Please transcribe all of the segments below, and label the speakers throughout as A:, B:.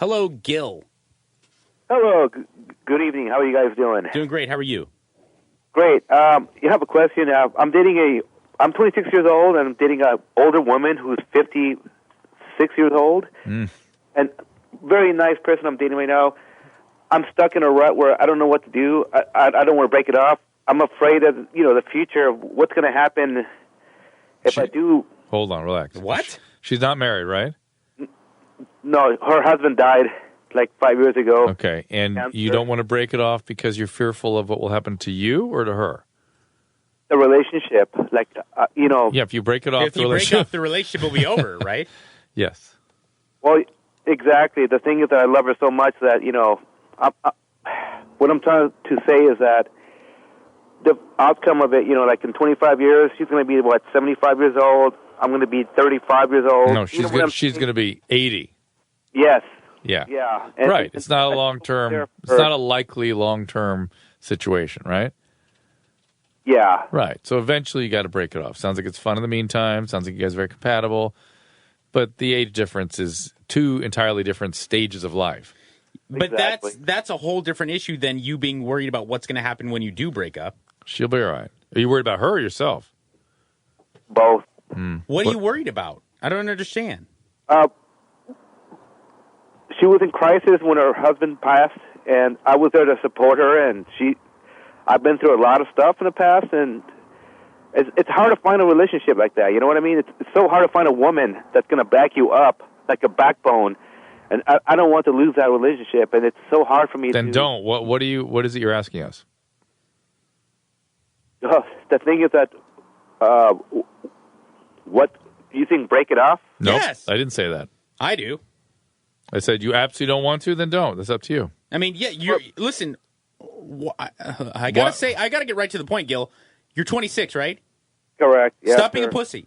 A: Hello, Gil.
B: Hello. Good evening. How are you guys doing?
A: Doing great. How are you?
B: Great. You have a question. I'm 26 years old, and I'm dating an older woman who's 56 years old. And very nice person I'm dating right now. I'm stuck in a rut where I don't know what to do. I don't want to break it off. I'm afraid of, the future of what's going to happen if I do.
C: Hold on, relax.
A: What?
C: She's not married, right?
B: No, her husband died like 5 years ago.
C: Okay, and
B: Cancer.
C: you don't want to break it off because you're fearful of what will happen to you or to her?
B: The relationship,
C: Yeah, if you break it off,
A: If you break up, the relationship will be over, right?
C: Yes.
B: Well, exactly. The thing is that I love her so much that, what I'm trying to say is that the outcome of it, like in 25 years, she's going to be, 75 years old. I'm going to be 35 years old.
C: No, she's going to be 80.
B: Yes.
C: Yeah.
B: Yeah.
C: Right. It's not a long-term, it's not a likely long-term situation, right?
B: Yeah.
C: Right. So eventually you got to break it off. Sounds like it's fun in the meantime. Sounds like you guys are very compatible. But the age difference is two entirely different stages of life.
A: But
B: Exactly.
A: that's a whole different issue than you being worried about what's going to happen when you do break up.
C: She'll be all right. Are you worried about her or yourself?
B: Both.
A: What are you worried about? I don't understand.
B: She was in crisis when her husband passed, and I was there to support her, and I've been through a lot of stuff in the past, and it's hard to find a relationship like that. You know what I mean? It's so hard to find a woman that's going to back you up like a backbone, and I don't want to lose that relationship, and it's so hard for me to...
C: Then don't. What is it you're asking us?
B: The thing is that, what, do you think break it off?
C: Nope,
A: Yes.
C: I didn't say that.
A: I do.
C: I said you absolutely don't want to, then don't. That's up to you.
A: I mean, yeah, listen, I got to get right to the point, Gil. You're 26, right?
B: Correct. Yeah,
A: Stop being a
B: sir.
A: pussy.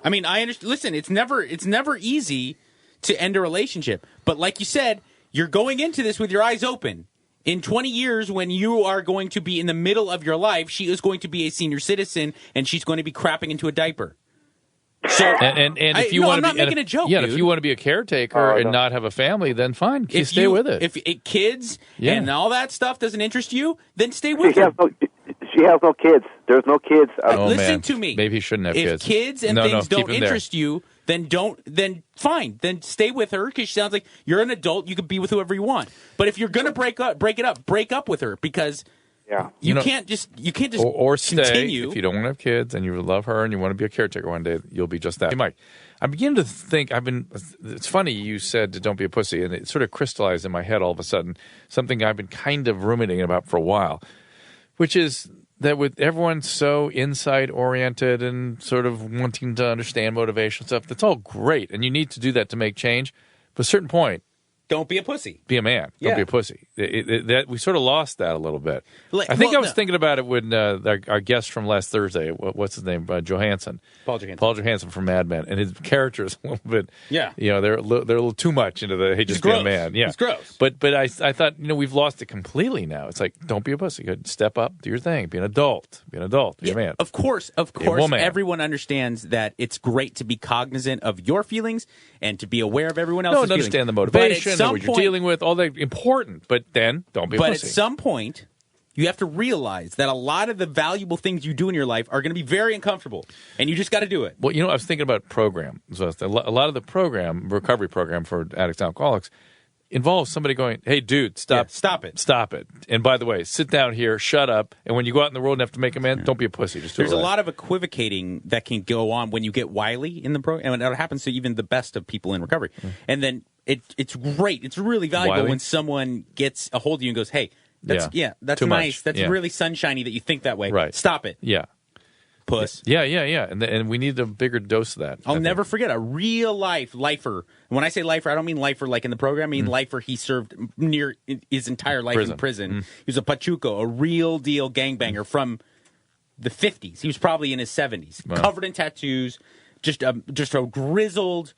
A: I mean, I understand. Listen, it's never easy to end a relationship. But like you said, you're going into this with your eyes open. In 20 years, when you are going to be in the middle of your life, she is going to be a senior citizen, and she's going to be crapping into a diaper. So,
C: and if you want
A: I'm
C: to
A: not
C: be,
A: making a joke.
C: yeah,
A: dude.
C: if you want to be a caretaker and not have a family, then fine, stay with it.
A: If kids
C: Yeah.
A: and all that stuff doesn't interest you, then stay with
B: She
A: her.
B: has no kids. There's no kids.
A: Listen
C: man.
A: to me.
C: Maybe he shouldn't have
A: if
C: kids.
A: If kids and things don't interest you, then fine. Then stay with her because she sounds like you're an adult. You can be with whoever you want. But if you're gonna break up with her because you can't just
C: or stay
A: continue.
C: if you don't want to have kids and you love her and you want to be a caretaker one day. You'll be just that. Hey, Mike, I'm beginning to think it's funny you said to don't be a pussy, and it sort of crystallized in my head all of a sudden. Something I've been kind of ruminating about for a while, which is that with everyone so inside-oriented and sort of wanting to understand motivation stuff, that's all great, and you need to do that to make change. But at a certain point,
A: don't be a pussy.
C: be a man.
A: Yeah.
C: Don't be a pussy. That we sort of lost that a little bit.
A: Like,
C: I think
A: well,
C: I was thinking about it when our guest from last Thursday, what's his name, Johansson.
A: Paul Johansson.
C: Paul Johansson from Mad Men, and his character is a little bit.
A: Yeah.
C: They're a little too much into the hey, just be a man. Yeah,
A: It's gross.
C: But I thought we've lost it completely now. It's like don't be a pussy. Step up, do your thing, be an adult, be a man.
A: Of course,
C: woman.
A: everyone understands that it's great to be cognizant of your feelings and to be aware of everyone else's
C: No,
A: feelings.
C: understand the motivation,
A: But at
C: know what you're dealing with, all that important. But then don't be a
A: But
C: pussy.
A: at some point, you have to realize that a lot of the valuable things you do in your life are going to be very uncomfortable, and you just got to do it.
C: Well, I was thinking about program. So a lot of the recovery program for addicts and alcoholics, involves somebody going, hey, dude, stop.
A: Yeah, stop it.
C: Stop it. And by the way, sit down here, shut up, and when you go out in the world and have to make amends, don't be a pussy. Just do
A: There's
C: it
A: a
C: right.
A: lot of equivocating that can go on when you get wily in the program, and that happens to even the best of people in recovery. And then it's great. It's really valuable
C: Wily?
A: when someone gets a hold of you and goes, hey, that's
C: Too
A: nice.
C: much.
A: That's
C: Yeah.
A: really sunshiny that you think that way.
C: Right.
A: Stop it,
C: Yeah.
A: puss.
C: Yeah. And we need a bigger dose of that.
A: I'll never forget a real lifer. When I say lifer, I don't mean lifer like in the program. I mean lifer he served near his entire life in prison. He was a Pachuco, a real deal gangbanger from the 50s. He was probably in his 70s, covered in tattoos, just a grizzled,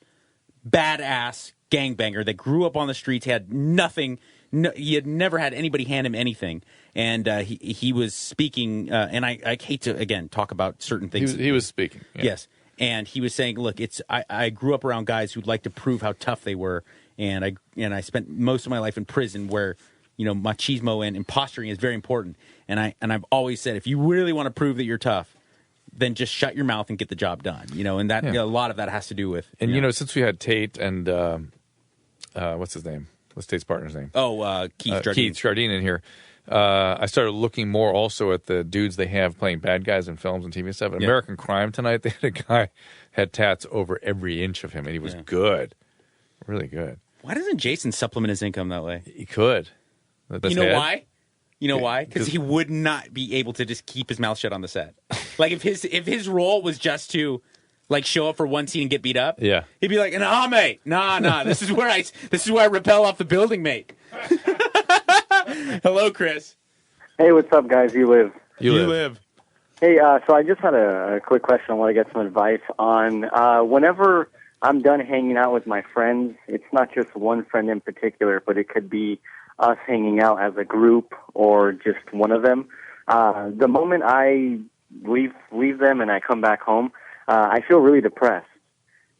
A: badass gangbanger that grew up on the streets, had nothing. No, he had never had anybody hand him anything. And he was speaking, and I hate to, again, talk about certain things.
C: He was speaking. Yeah.
A: Yes. And he was saying, look, I grew up around guys who'd like to prove how tough they were, and I spent most of my life in prison where, machismo and posturing is very important. And I've always said, if you really want to prove that you're tough, then just shut your mouth and get the job done. And that a lot of that has to do with.
C: And since we had Tate and what's his name? What's Tate's partner's name?
A: Oh, Keith Jardine.
C: Keith Jardine in here. I started looking more also at the dudes they have playing bad guys in films and TV stuff. American Crime tonight, they had a guy had tats over every inch of him, and he was good, really good.
A: Why doesn't Jason supplement his income that way?
C: He could.
A: You know why? You know why? Because he would not be able to just keep his mouth shut on the set. Like if his role was just to show up for one scene and get beat up,
C: he'd
A: be like, "Nah, mate, nah. This is where I rappel off the building, mate." Hello, Chris.
D: Hey, what's up, guys? You live. Hey, so I just had a quick question. I want to get some advice on whenever I'm done hanging out with my friends. It's not just one friend in particular, but it could be us hanging out as a group or just one of them. The moment I leave them and I come back home, I feel really depressed.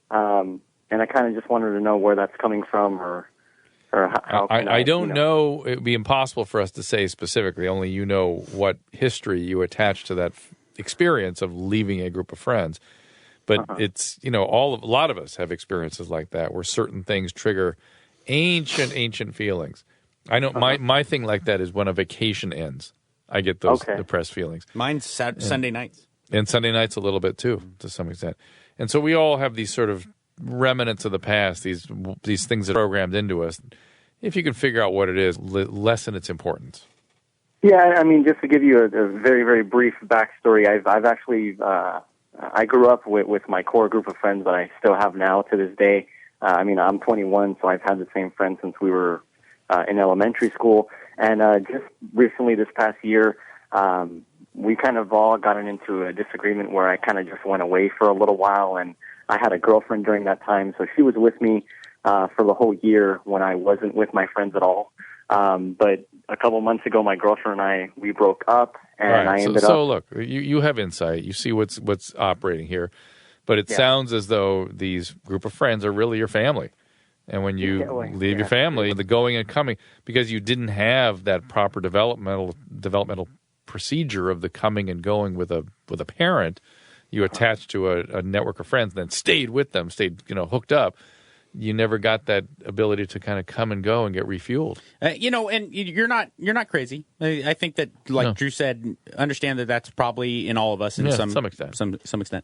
D: And I kind of just wanted to know where that's coming from or how
C: I don't know. It would be impossible for us to say specifically. Only you know what history you attach to that experience of leaving a group of friends. But it's, a lot of us have experiences like that where certain things trigger ancient feelings. I know my thing like that is when a vacation ends. I get those depressed feelings.
A: Mine's Sunday nights.
C: And Sunday nights a little bit too, to some extent. And so we all have these sort of remnants of the past, these things that are programmed into us. If you can figure out what it is, lessen its importance.
D: Yeah, I mean, just to give you a very, very brief backstory, I've actually I grew up with my core group of friends that I still have now to this day. I'm 21, so I've had the same friends since we were in elementary school. And just recently, this past year, we kind of all gotten into a disagreement where I kind of just went away for a little while, and I had a girlfriend during that time, so she was with me for the whole year when I wasn't with my friends at all. But a couple months ago, my girlfriend and we broke up, and I ended up...
C: So look, you have insight. You see what's operating here. But it sounds as though these group of friends are really your family. And when you leave your family, the going and coming, because you didn't have that proper developmental procedure of the coming and going with a parent, you attached to a network of friends, then stayed with them, stayed hooked up. You never got that ability to kind of come and go and get refueled.
A: And you're not crazy. I think that, Drew said, understand that that's probably in all of us in some extent. Some extent.